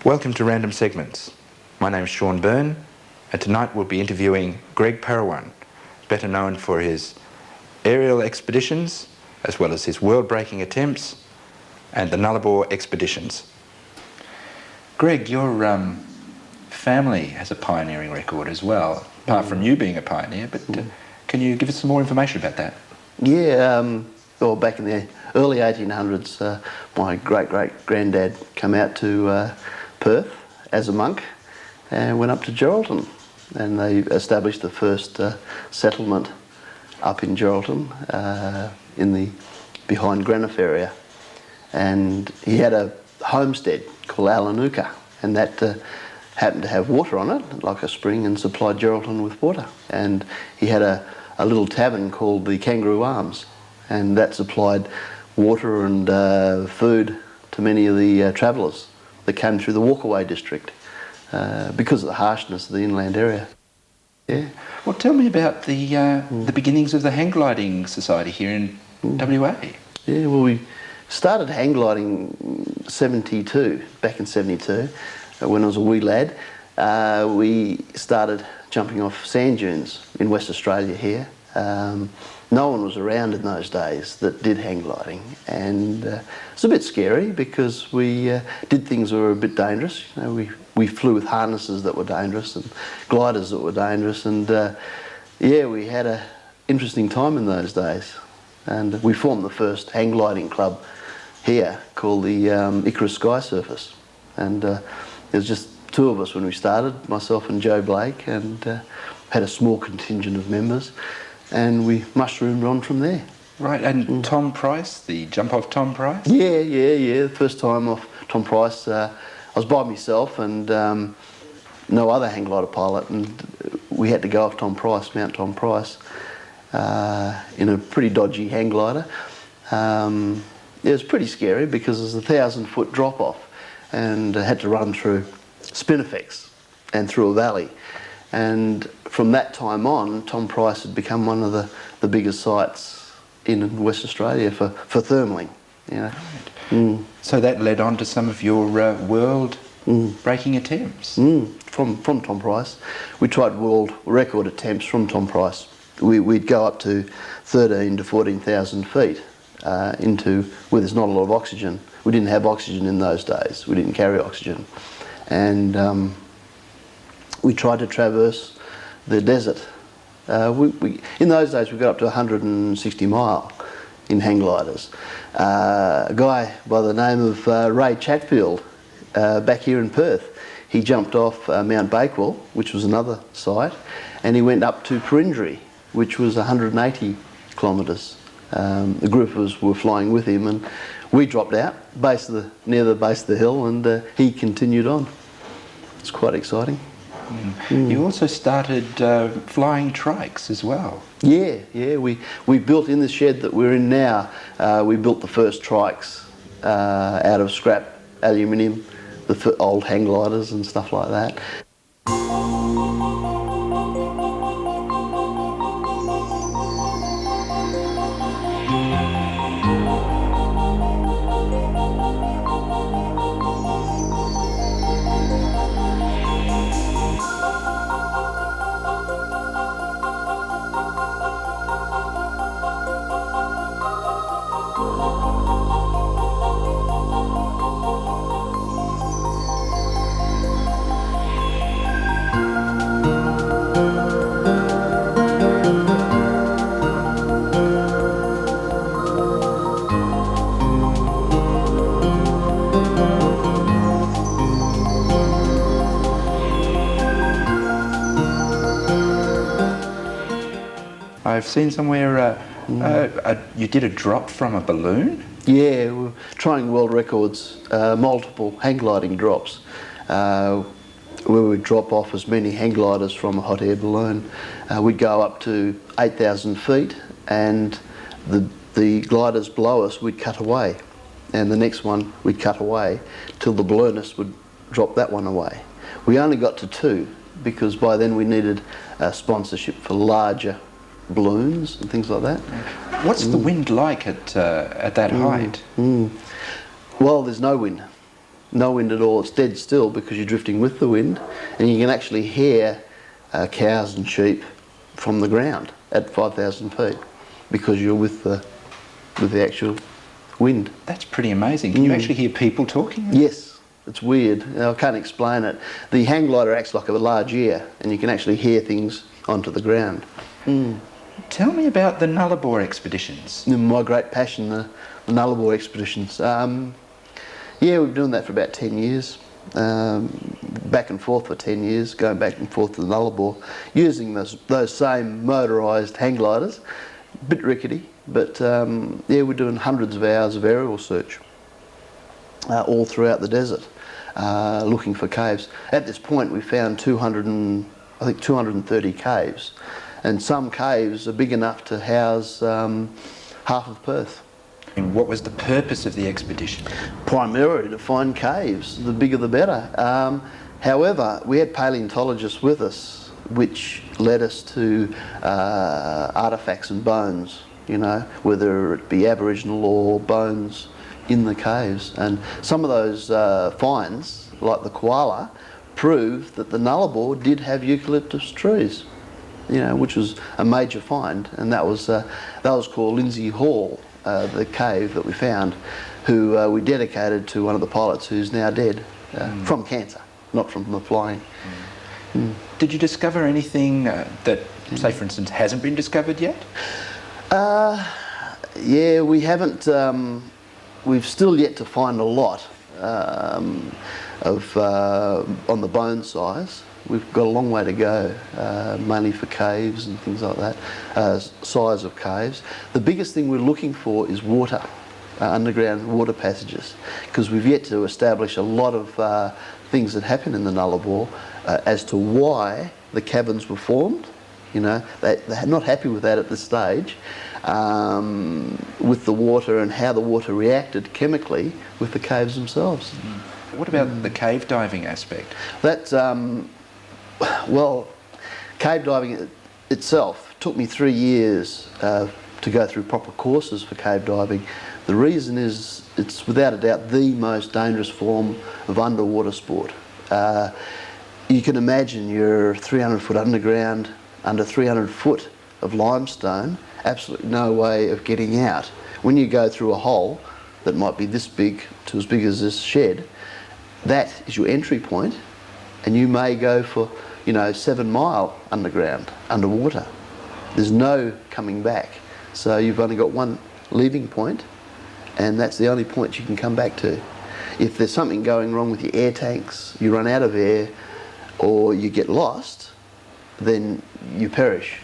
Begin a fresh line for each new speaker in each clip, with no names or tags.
Welcome to Random Segments. My name is Sean Byrne, and tonight we'll be interviewing Greg Perejuan, better known for his aerial expeditions, as well as his world-breaking attempts, and the Nullarbor expeditions. Greg, your family has a pioneering record as well, apart from you being a pioneer, but can you give us some more information about that?
Yeah, well, back in the early 1800s, my great-great-granddad came out to Perth as a monk and went up to Geraldton, and they established the first settlement up in Geraldton in the behind Greenock area, and he had a homestead called Alanuka, and that happened to have water on it, like a spring, and supplied Geraldton with water. And he had a little tavern called the Kangaroo Arms, and that supplied water and food to many of the travellers that came through the Walkaway district because of the harshness of the inland area. Yeah.
Well, tell me about the beginnings of the hang gliding society here in WA.
Yeah, well, we started hang gliding back in 72, when I was a wee lad. We started jumping off sand dunes in West Australia here. No one was around in those days that did hang gliding, and it's a bit scary because we did things that were a bit dangerous. You know, we flew with harnesses that were dangerous and gliders that were dangerous, and yeah, we had an interesting time in those days. And we formed the first hang gliding club here called the Icarus Sky Surface, and there was just two of us when we started, myself and Joe Blake, and had a small contingent of members, and we mushroomed on from there.
Right, and Tom Price, the jump off Tom Price?
Yeah. The first time off Tom Price, I was by myself and no other hang glider pilot, and we had to go off Mount Tom Price, in a pretty dodgy hang glider. It was pretty scary because it was a 1,000-foot drop off, and I had to run through spinifex and through a valley. And from that time on, Tom Price had become one of the biggest sites in West Australia for thermaling. You know.
Right. So that led on to some of your world-breaking attempts.
From Tom Price. We tried world record attempts from Tom Price. We'd go up to 13 to 14,000 feet into where there's not a lot of oxygen. We didn't have oxygen in those days. We didn't carry oxygen. And we tried to traverse the desert. In those days we got up to 160 mile in hang gliders. A guy by the name of Ray Chatfield back here in Perth, he jumped off Mount Bakewell, which was another site, and he went up to Perejuan, which was 180 kilometres. The group of us were flying with him, and we dropped out near the base of the hill, and he continued on. It's quite exciting.
You also started flying trikes as well.
Yeah. We built in the shed that we're in now. We built the first trikes out of scrap aluminium, the old hang gliders and stuff like that.
I've seen somewhere you did a drop from a balloon?
Yeah, we're trying world records, multiple hang gliding drops, where we'd drop off as many hang gliders from a hot air balloon. We'd go up to 8,000 feet, and the gliders below us we'd cut away, and the next one we'd cut away till the balloonist would drop that one away. We only got to 2 because by then we needed a sponsorship for larger balloons and things like that.
What's the wind like at that height?
Well, there's no wind. no wind at all. It's dead still because you're drifting with the wind, and you can actually hear cows and sheep from the ground at 5,000 feet because you're with the actual wind.
That's pretty amazing. Can you actually hear people talking?
Yes, it's weird. I can't explain it. The hang glider acts like a large ear, and you can actually hear things onto the ground.
Tell me about the Nullarbor expeditions.
My great passion, the Nullarbor expeditions. Yeah, we've been doing that for about 10 years. Back and forth for 10 years, going back and forth to the Nullarbor, using those same motorised hang gliders. A bit rickety, but yeah, we're doing hundreds of hours of aerial search all throughout the desert, looking for caves. At this point, we found 230 caves, and some caves are big enough to house half of Perth.
And what was the purpose of the expedition?
Primarily to find caves, the bigger the better. However, we had paleontologists with us, which led us to artefacts and bones, you know, whether it be Aboriginal or bones in the caves. And some of those finds, like the koala, prove that the Nullarbor did have eucalyptus trees, you know, which was a major find, and that was called Lindsay Hall, the cave that we found, who we dedicated to one of the pilots who's now dead from cancer, not from the flying.
Did you discover anything that, say for instance, hasn't been discovered yet?
Yeah, we haven't. We've still yet to find a lot on the bone size. We've got a long way to go, mainly for caves and things like that, size of caves. The biggest thing we're looking for is water, underground water passages, because we've yet to establish a lot of things that happen in the Nullarbor as to why the caverns were formed. You know, they're not happy with that at this stage, with the water and how the water reacted chemically with the caves themselves.
What about the cave diving aspect?
That's, well, cave diving itself took me 3 years to go through proper courses for cave diving. The reason is it's without a doubt the most dangerous form of underwater sport. You can imagine you're 300 foot underground, under 300 foot of limestone, absolutely no way of getting out. When you go through a hole that might be this big to as big as this shed, that is your entry point, and you may go for, you know, 7 mile underground, underwater. There's no coming back. So you've only got one leaving point, and that's the only point you can come back to. If there's something going wrong with your air tanks, you run out of air, or you get lost, then you perish.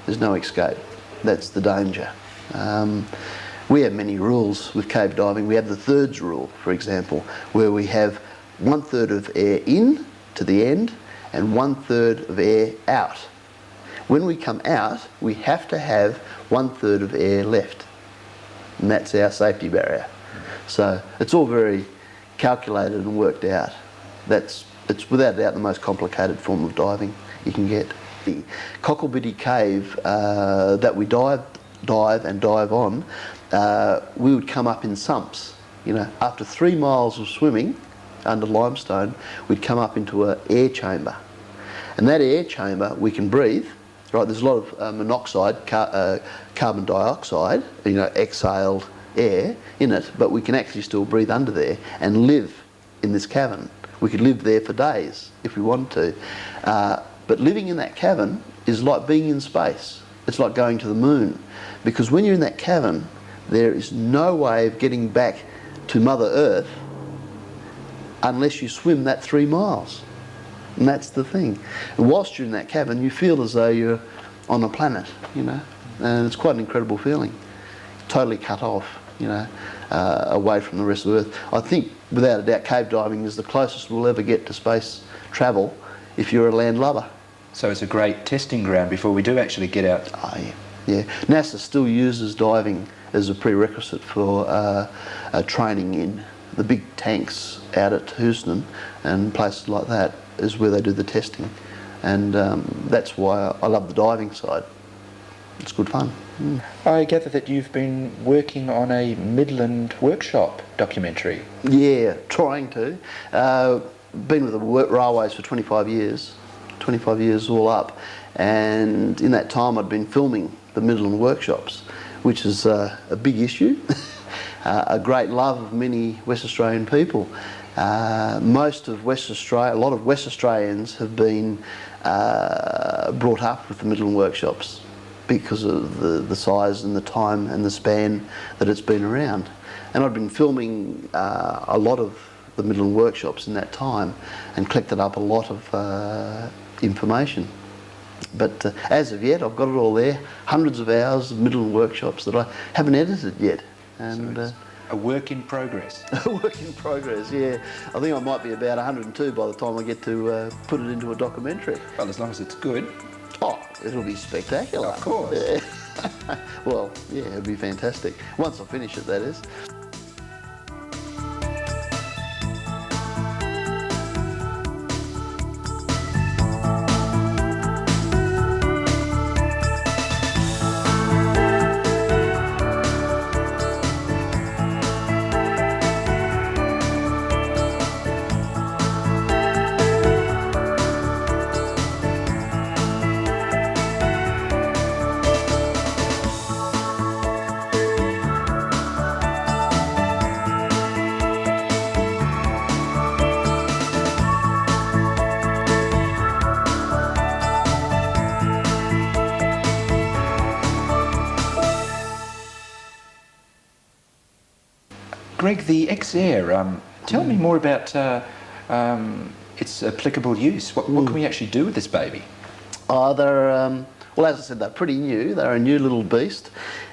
There's no escape. That's the danger. We have many rules with cave diving. We have the thirds rule, for example, where we have 1/3 of air in to the end and 1/3 of air out. When we come out, we have to have 1/3 of air left, and that's our safety barrier. So it's all very calculated and worked out. It's without doubt the most complicated form of diving you can get. The Cocklebiddy Cave that we dive on, we would come up in sumps. You know, after 3 miles of swimming under limestone, we'd come up into an air chamber, and that air chamber we can breathe. Right, there's a lot of monoxide, carbon dioxide, you know, exhaled air in it, but we can actually still breathe under there and live in this cavern. We could live there for days if we wanted to. But living in that cavern is like being in space. It's like going to the moon, because when you're in that cavern, there is no way of getting back to Mother Earth unless you swim that 3 miles. And that's the thing. And whilst you're in that cavern, you feel as though you're on a planet, you know, and it's quite an incredible feeling. Totally cut off, you know, away from the rest of Earth. I think, without a doubt, cave diving is the closest we'll ever get to space travel if you're a landlubber.
So it's a great testing ground before we do actually get out.
Oh, yeah. NASA still uses diving as a prerequisite for training in the big tanks out at Houston and places like that is where they do the testing, and that's why I love the diving side. it's good fun.
I gather that you've been working on a Midland workshop documentary.
Yeah, trying to. Been with the railways for 25 years, 25 years all up, and in that time I'd been filming the Midland workshops, which is a big issue, a great love of many West Australian people. Most of West Australia, a lot of West Australians have been brought up with the Midland workshops because of the size and the time and the span that it's been around. And I'd been filming a lot of the Midland workshops in that time and collected up a lot of information. But as of yet, I've got it all there, hundreds of hours of Midland workshops that I haven't edited yet. And
So a work in progress.
a work in progress, yeah. I think I might be about 102 by the time I get to put it into a documentary.
Well, as long as it's good.
Oh, it'll be spectacular.
Of course.
Yeah. Well, yeah, it'll be fantastic. Once I finish it, that is.
Greg, the X-Air, tell me more about its applicable use. What can we actually do with this baby?
Oh, they're, well, as I said, they're pretty new. They're a new little beast.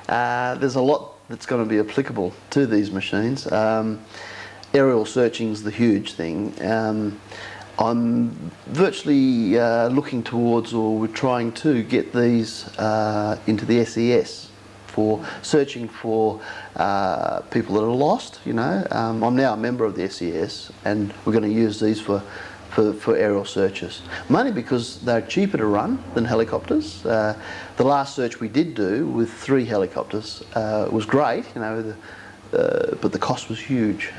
There's a lot that's going to be applicable to these machines. Aerial searching's the huge thing. I'm virtually looking towards, or we're trying to get these into the SES for searching for people that are lost, you know. I'm now a member of the SES and we're going to use these for aerial searches, mainly because they're cheaper to run than helicopters. The last search we did do with 3 helicopters was great, you know, but the cost was huge.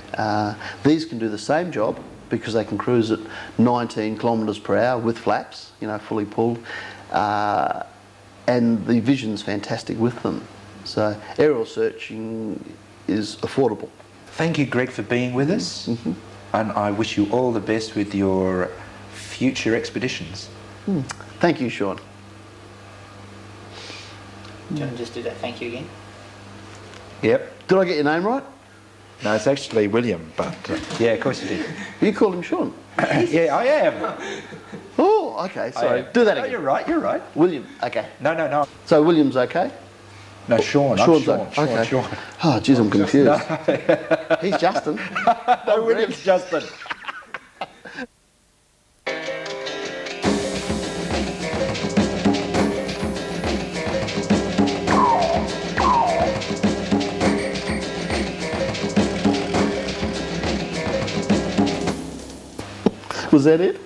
These can do the same job because they can cruise at 19 kilometres per hour with flaps, you know, fully pulled, and the vision's fantastic with them. So aerial searching is affordable.
Thank you, Greg, for being with us.
Mm-hmm.
And I wish you all the best with your future expeditions.
Thank you, Sean.
Do you want to just do that thank you again?
Yep.
Did I get your name right?
No, it's actually William, but yeah, of course you did.
You called him Sean.
Yeah, I am.
Oh, okay, sorry.
am.
Do that
No,
again.
you're right.
William, okay.
No.
So William's okay?
No, Sean. I'm
Sean's
Sean.
okay.
Sean.
Oh, geez, I'm confused. He's Justin.
No, William's Justin.
Was that it?